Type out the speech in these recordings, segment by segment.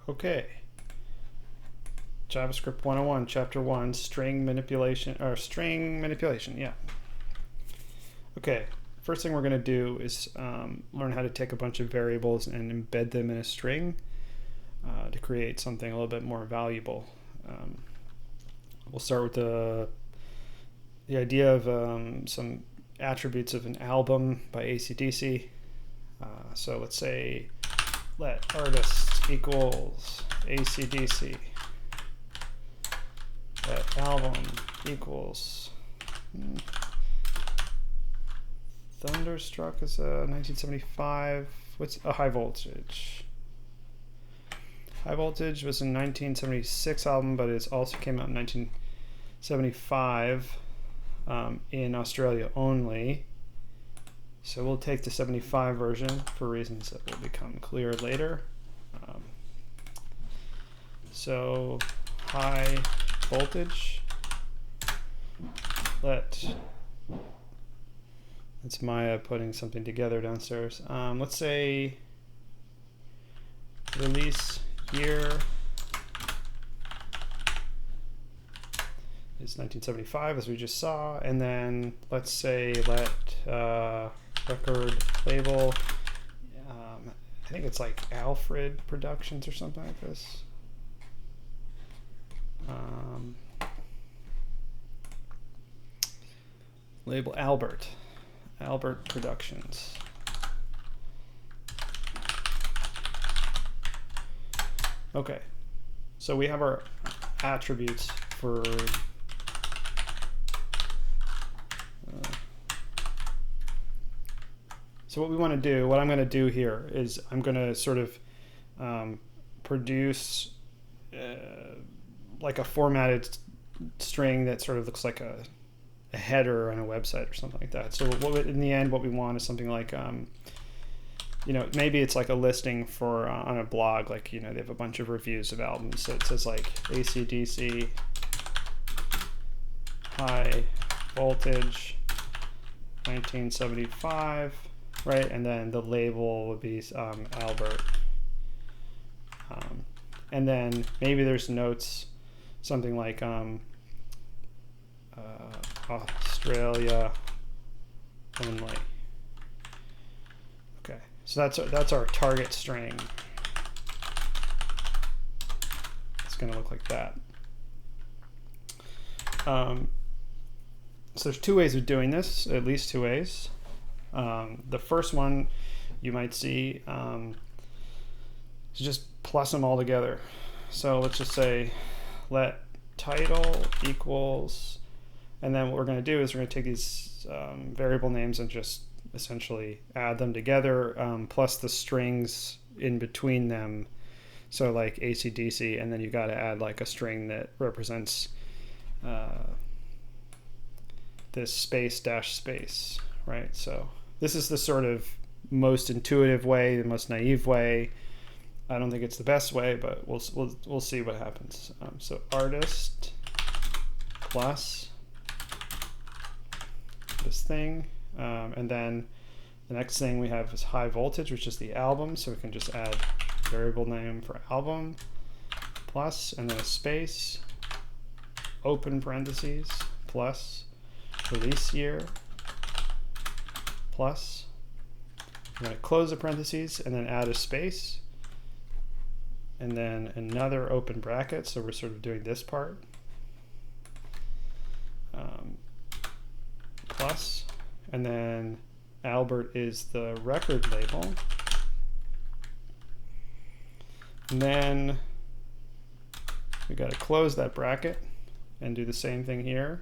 Okay. JavaScript 101, Chapter 1, string manipulation, yeah. Okay, first thing we're going to do is learn how to take a bunch of variables and embed them in a string to create something a little bit more valuable. We'll start with the idea of some attributes of an album by AC/DC. So let's say let artist equals AC/DC. Let album equals Thunderstruck is a 1975. What's a High Voltage? High Voltage was a 1976 album, but it also came out in 1975 in Australia only. So we'll take the 75 version for reasons that will become clear later. So High Voltage. That's Maya putting something together downstairs. Let's say release year is 1975, as we just saw, and then let's say let record label. I think it's like Alfred Productions or something like this. Label Albert Productions. Okay, so we have our attributes for so what we want to do, what I'm going to do here is I'm going to sort of produce like a formatted string that sort of looks like a header on a website or something like that. So in the end, what we want is something like, maybe it's like a listing for on a blog, like, they have a bunch of reviews of albums. So it says like AC/DC, High Voltage, 1975, right? And then the label would be Albert. And then maybe there's notes, something like Australia only. Okay, so that's our target string. It's going to look like that. So there's two ways of doing this, at least two ways. The first one you might see is just plus them all together. So let's just say let title equals, and then what we're going to do is we're going to take these variable names and just essentially add them together, plus the strings in between them. So like AC/DC, and then you got to add like a string that represents this space dash space, right? So this is the sort of most intuitive way, the most naive way. I don't think it's the best way, but we'll see what happens. So artist plus this thing, and then the next thing we have is High Voltage, which is the album. So we can just add variable name for album plus, and then a space, open parentheses, plus release year, plus. I'm going to close the parentheses and then add a space, and then another open bracket. So we're sort of doing this part. Plus, and then Albert is the record label. And then we got to close that bracket and do the same thing here.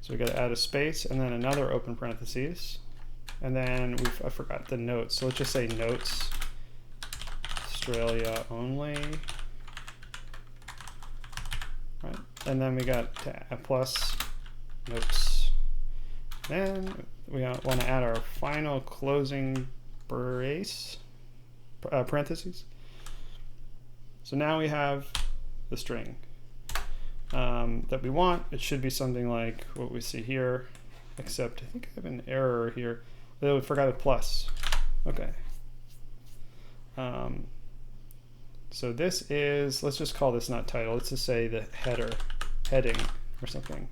So we got to add a space and then another open parentheses. And then I forgot the notes. So let's just say notes, Australia only. Right. And then we got a plus notes. Then we want to add our final closing brace, parentheses. So now we have the string that we want. It should be something like what we see here, except I think I have an error here. Oh, we forgot a plus. Okay. So this is, let's just call this not title, let's just say the heading or something.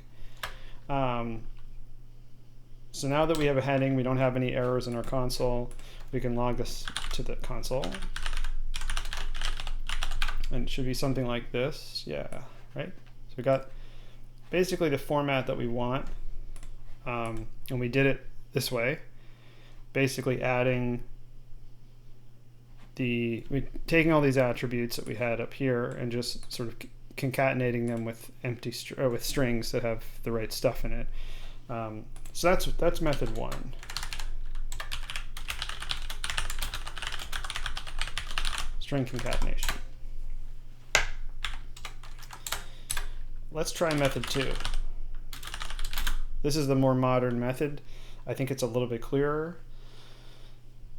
So now that we have a heading, we don't have any errors in our console, we can log this to the console. And it should be something like this, yeah, right? So we got basically the format that we want, and we did it this way, basically taking all these attributes that we had up here and just sort of concatenating them with with strings that have the right stuff in it. So that's method one. String concatenation. Let's try method two. This is the more modern method. I think it's a little bit clearer.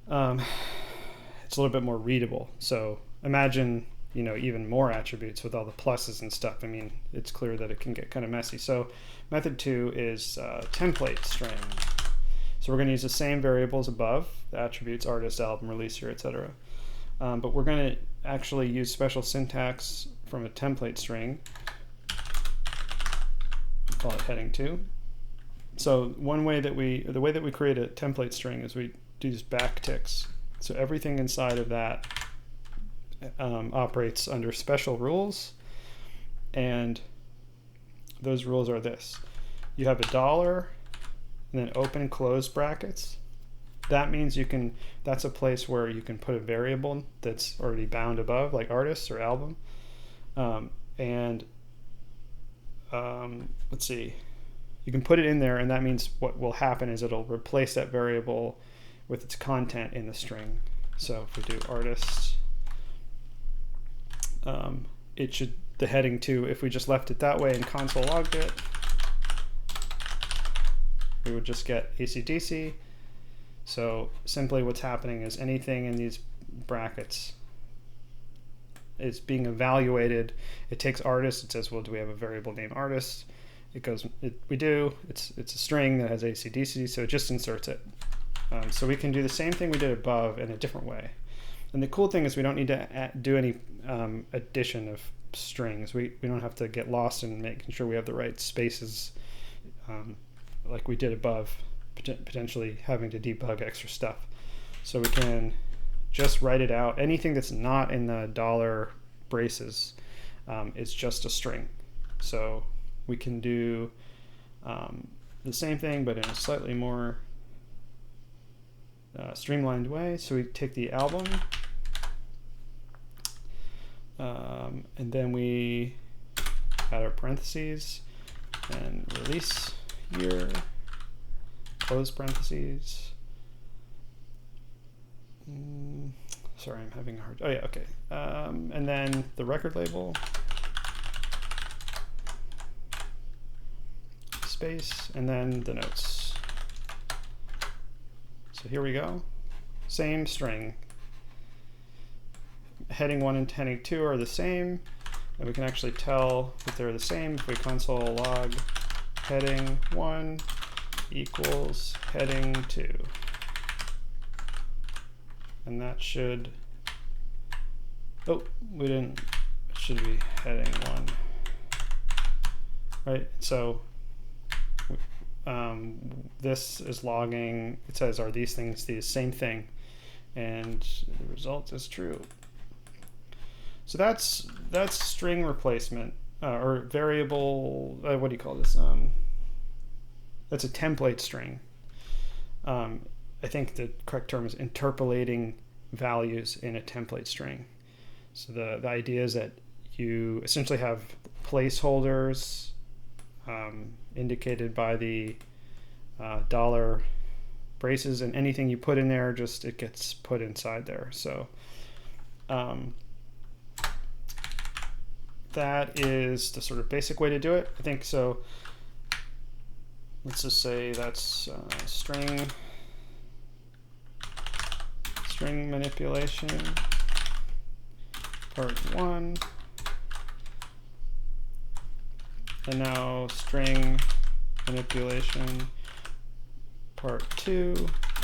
It's a little bit more readable. So imagine, even more attributes with all the pluses and stuff. I mean, it's clear that it can get kind of messy. So method two is template string. So we're going to use the same variables above, the attributes, artist, album, release year, etc. But we're going to actually use special syntax from a template string. Call it heading 2. So the way that we create a template string is we use backticks. So everything inside of that operates under special rules, and those rules are this. You have $, and then open and close brackets. That means that's a place where you can put a variable that's already bound above, like artist or album. Let's see, you can put it in there, and that means what will happen is it'll replace that variable with its content in the string. So if we do artist, the heading 2, if we just left it that way and console logged it, we would just get AC/DC. So simply what's happening is anything in these brackets is being evaluated. It takes artist, it says, well, do we have a variable named artist? It goes, we do. It's a string that has AC/DC, so it just inserts it. So we can do the same thing we did above in a different way. And the cool thing is we don't need to do any addition of strings. We don't have to get lost in making sure we have the right spaces like we did above, potentially having to debug extra stuff. So we can just write it out. Anything that's not in the $ braces is just a string. So we can do the same thing, but in a slightly more streamlined way. So we take the album, and then we add our parentheses and release year, close parentheses. Sorry, I'm having a hard. Oh yeah, okay. And then the record label, space, and then the notes. So here we go. Same string. Heading 1 and heading 2 are the same, and we can actually tell that they're the same if we console log heading 1 equals heading 2. And that should, we didn't, it should be heading 1. Right, so this is logging, it says, are these things the same thing? And the result is true. So that's string replacement, or variable, what do you call this? That's a template string. I think the correct term is interpolating values in a template string. So the idea is that you essentially have placeholders indicated by the $ braces, and anything you put in there, it gets put inside there. So that is the sort of basic way to do it, I think. So let's just say that's string manipulation part 1, and now string manipulation part 2,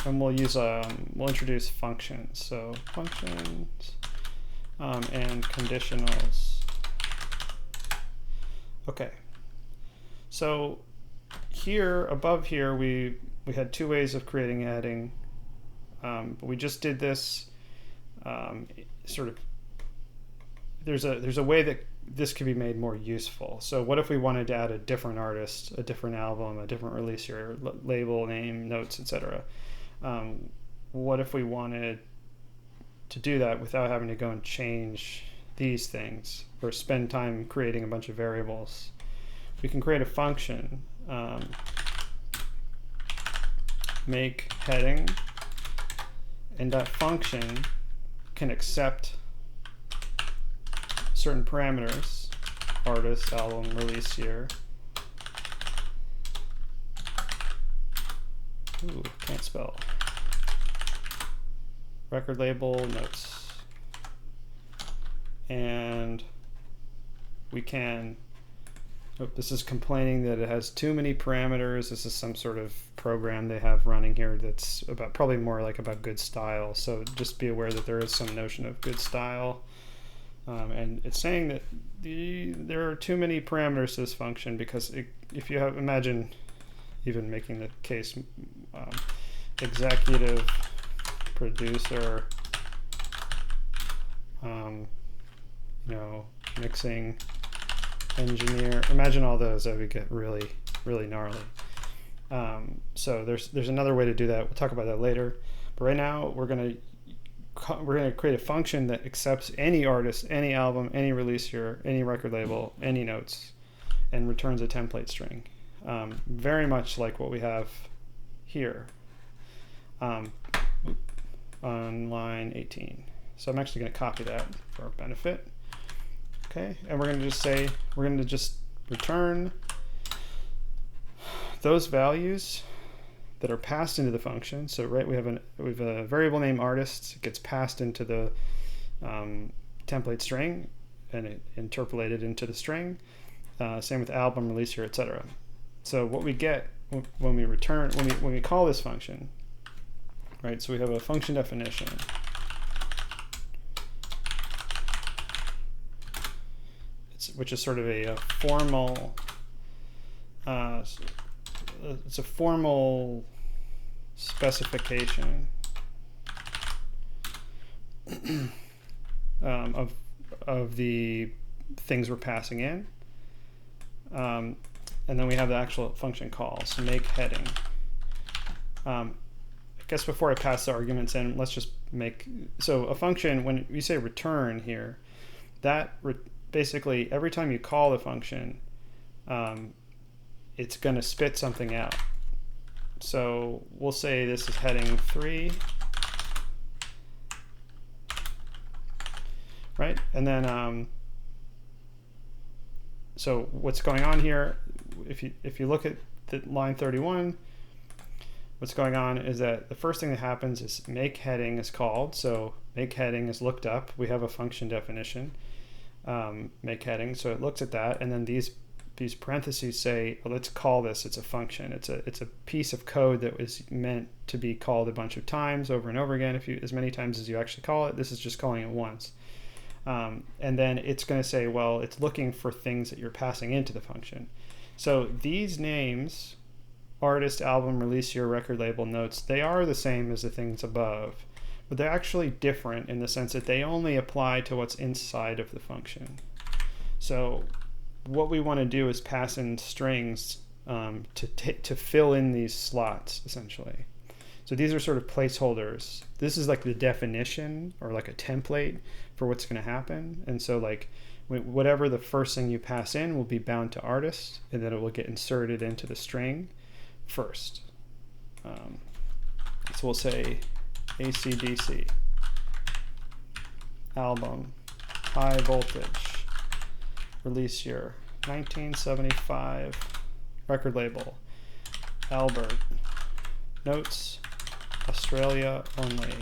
and we'll introduce functions. So functions and conditionals. Okay. So here, above here, we had two ways of creating a heading. But we just did this sort of. There's a way that this could be made more useful. So what if we wanted to add a different artist, a different album, a different release year, label, name, notes, etc.? What if we wanted to do that without having to go and change these things or spend time creating a bunch of variables? We can create a function, make heading, and that function can accept certain parameters, artist, album, release year. Ooh, can't spell. Record label, notes. And we can, this is complaining that it has too many parameters. This is some sort of program they have running here that's probably more like about good style. So just be aware that there is some notion of good style. And it's saying that there are too many parameters to this function because if you have, imagine even making the case executive, producer, mixing, engineer, imagine all those, that would get really, really gnarly. So there's another way to do that. We'll talk about that later. But right now we're going to create a function that accepts any artist, any album, any release year, any record label, any notes, and returns a template string. Very much like what we have here on line 18. So I'm actually going to copy that for our benefit. Okay, and we're going to just return those values that are passed into the function. So right, we have a variable name artist. It gets passed into the template string, and it interpolated into the string. Same with album, release year, etc. So what we get when we call this function, right? So we have a function definition. Which is sort of a formal. It's a formal specification of the things we're passing in, and then we have the actual function call. So make heading. I guess before I pass the arguments in, let's just so a function, when you say return here, that basically every time you call the function, it's going to spit something out. So we'll say this is heading 3, right? And then so what's going on here, if you look at the line 31, what's going on is that the first thing that happens is make heading is called. So make heading is looked up. We have a function definition, make heading. So it looks at that, and then these parentheses say, well, let's call this. It's a function. It's a piece of code that was meant to be called a bunch of times over and over again. As many times as you actually call it, this is just calling it once. And then it's going to say, well, it's looking for things that you're passing into the function. So these names, artist, album, release year, record label, notes, they are the same as the things above, but they're actually different in the sense that they only apply to what's inside of the function. So what we want to do is pass in strings to fill in these slots, essentially. So these are sort of placeholders. This is like the definition or like a template for what's going to happen. And so like whatever the first thing you pass in will be bound to artist, and then it will get inserted into the string first. So we'll say AC/DC, album, high voltage, release year 1975, record label Albert, notes Australia only.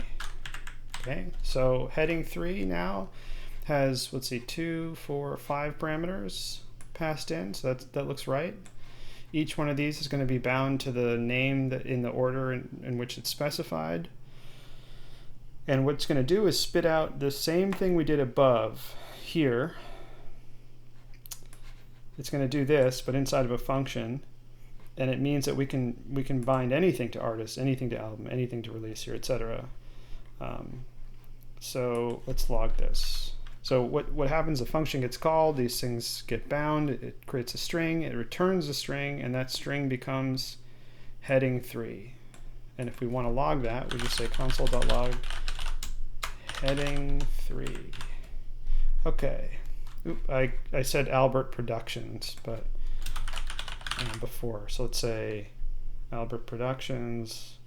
Okay, so heading 3 now has, let's see, 2, 4, 5 parameters passed in, so that looks right. Each one of these is going to be bound to the name that in the order in which it's specified. And what it's going to do is spit out the same thing we did above here. It's going to do this, but inside of a function. And it means that we can bind anything to artist, anything to album, anything to release here, etc. So let's log this. So what happens, the function gets called, these things get bound, it creates a string, it returns a string, and that string becomes heading 3. And if we want to log that, we just say console.log heading 3. Okay. Oop, I said Albert Productions, but before. So let's say Albert Productions.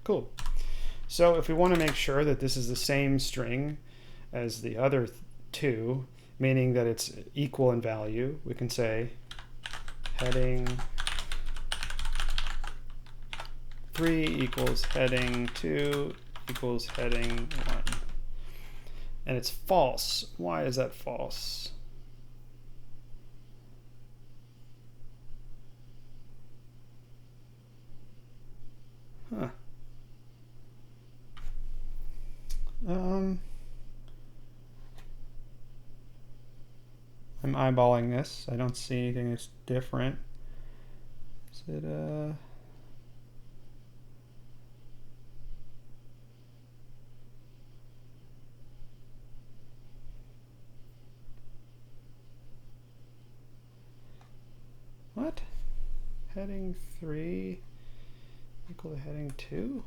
Cool. So if we want to make sure that this is the same string as the other two, meaning that it's equal in value, we can say heading 3 equals heading 2 equals heading 1. And it's false. Why is that false? Huh. I'm eyeballing this. I don't see anything that's different. Is it what? Heading 3 equal to heading 2?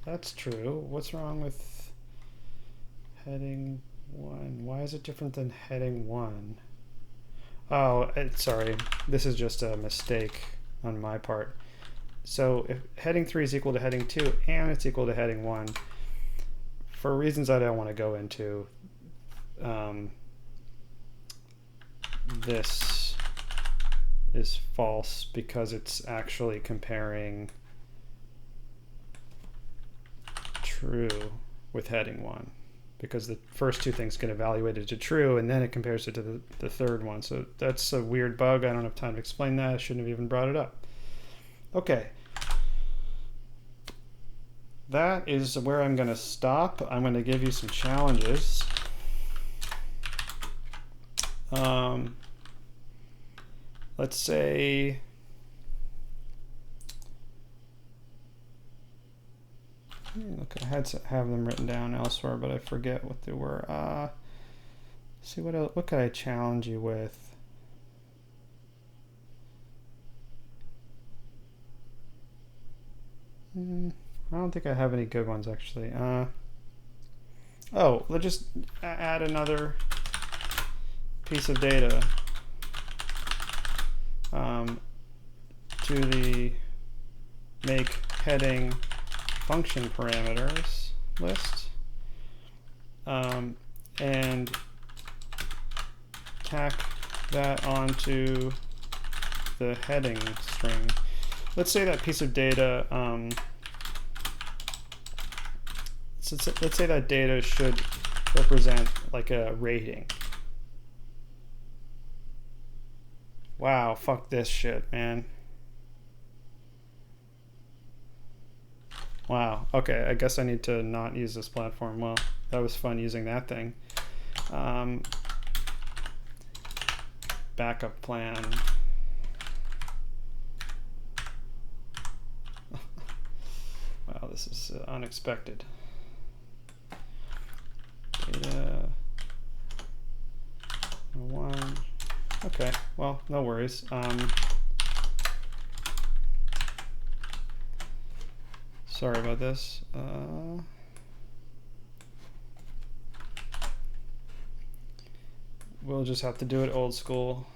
That's true. What's wrong with heading 1? Why is it different than heading 1? Oh, sorry. This is just a mistake on my part. So if heading 3 is equal to heading 2 and it's equal to heading 1, for reasons I don't want to go into, this is false because it's actually comparing true with heading 1, because the first two things get evaluated to true and then it compares it to the third one. So that's a weird bug. I don't have time to explain that. I shouldn't have even brought it up. Okay. That is where I'm going to stop. I'm going to give you some challenges. Let's say look, I had to have them written down elsewhere, but I forget what they were. See what else, what could I challenge you with? I don't think I have any good ones actually. Oh, let's just add another piece of data to the make heading function parameters list, and tack that onto the heading string. Let's say that piece of data, let's say that data should represent like a rating. Wow, fuck this shit, man. Wow, okay, I guess I need to not use this platform. Well, that was fun using that thing. Backup plan. Wow, this is unexpected. Data 1. Okay, well, no worries. Sorry about this. We'll just have to do it old school.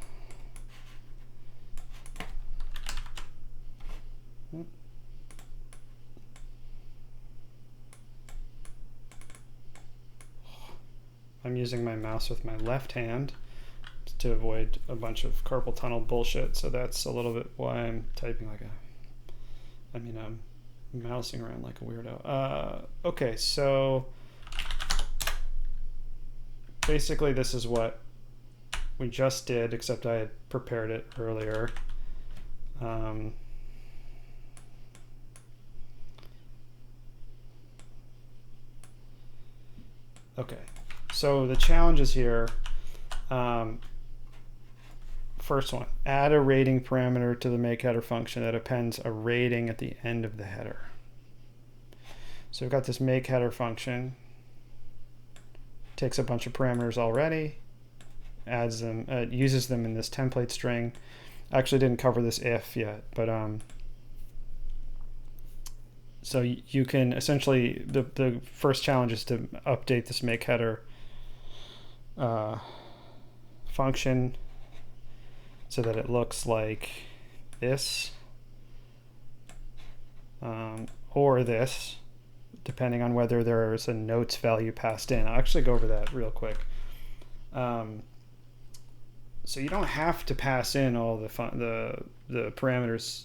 I'm using my mouse with my left hand to avoid a bunch of carpal tunnel bullshit, so that's a little bit why I'm typing like a, I'm mousing around like a weirdo. Okay, so basically this is what we just did, except I had prepared it earlier. Okay, so the challenges here. First one, add a rating parameter to the make header function that appends a rating at the end of the header. So we've got this make header function, takes a bunch of parameters already, adds them, uses them in this template string. I actually didn't cover this if yet, but so you can essentially, the first challenge is to update this make header function so that it looks like this or this, depending on whether there's a notes value passed in. I'll actually go over that real quick. So you don't have to pass in all the parameters.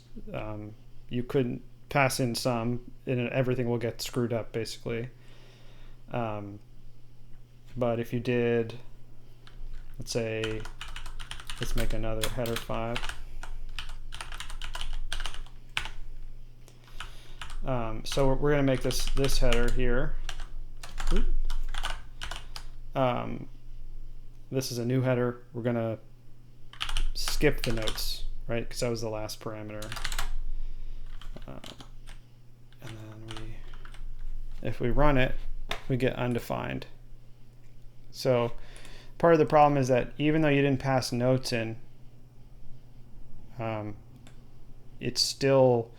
You could pass in some, and everything will get screwed up basically. But if you did, let's say, let's make another header 5. So we're going to make this header here. This is a new header. We're going to skip the notes, right? Because that was the last parameter. And then if we run it, we get undefined. So part of the problem is that even though you didn't pass notes in, it still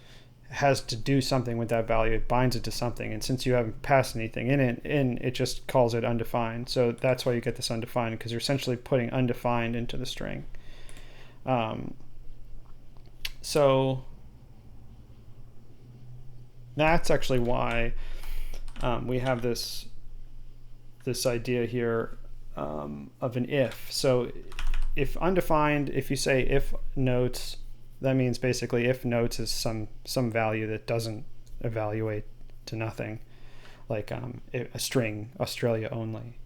has to do something with that value. It binds it to something, and since you haven't passed anything in it just calls it undefined. So that's why you get this undefined, because you're essentially putting undefined into the string. So that's actually why we have this idea here of an if. So if undefined, if you say if notes, that means basically if notes is some value that doesn't evaluate to nothing, like a string, Australia only.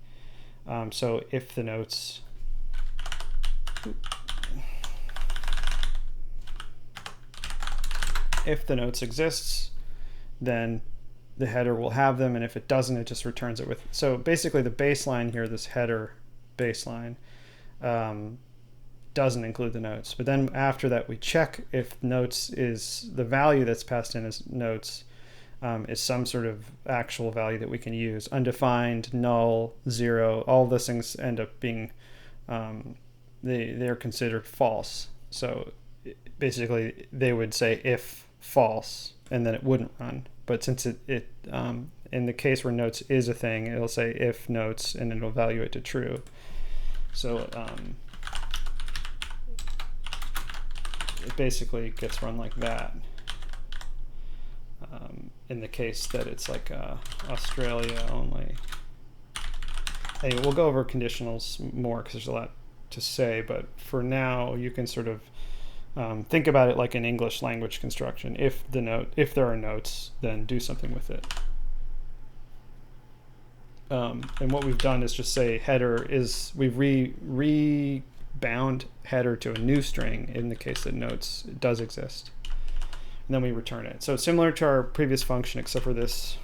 So if the notes, exists, then the header will have them, and if it doesn't, it just returns it with. So basically the baseline here, this header baseline, doesn't include the notes. But then after that, we check if notes is the value that's passed in as notes is some sort of actual value that we can use. Undefined, null, 0, all those things end up being, they're considered false. So basically they would say if false, and then it wouldn't run. But since it in the case where notes is a thing, it'll say if notes, and it'll evaluate to true. So it basically gets run like that. In the case that it's like Australia only. Hey, we'll go over conditionals more because there's a lot to say, but for now you can sort of think about it like an English language construction. If there are notes, then do something with it. And what we've done is just say header is, we've rebound header to a new string in the case that notes does exist. And then we return it. So it's similar to our previous function, except for this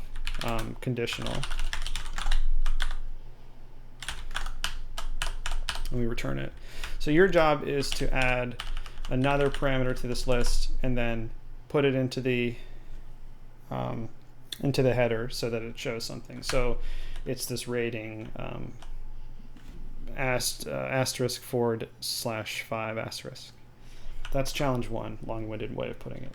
conditional. And we return it. So your job is to add another parameter to this list and then put it into the header so that it shows something. So it's this rating asterisk forward /5 asterisk. That's challenge 1, long-winded way of putting it.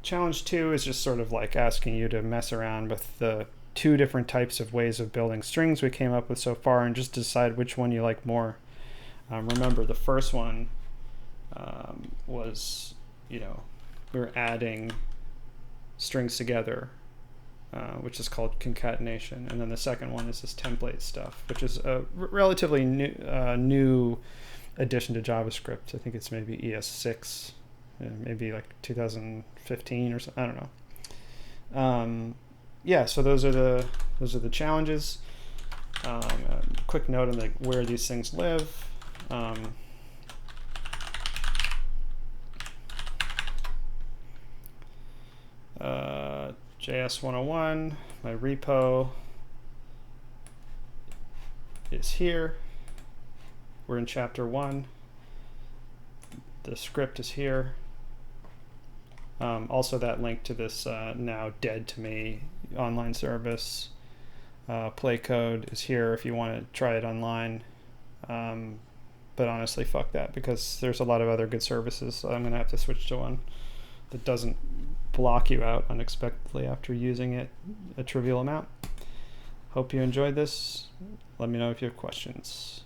Challenge 2 is just sort of like asking you to mess around with the 2 different types of ways of building strings we came up with so far and just decide which one you like more. Remember, the first one was, we were adding strings together, which is called concatenation. And then the second one is this template stuff, which is a relatively new addition to JavaScript. I think it's maybe ES6, maybe like 2015 or something. I don't know. Yeah, so those are the challenges. A quick note on where these things live. js101, my repo is here. We're in chapter 1. The script is here. Also that link to this now dead to me online service play code is here if you want to try it online. But honestly, fuck that, because there's a lot of other good services, so I'm going to have to switch to one that doesn't block you out unexpectedly after using it a trivial amount. Hope you enjoyed this. Let me know if you have questions.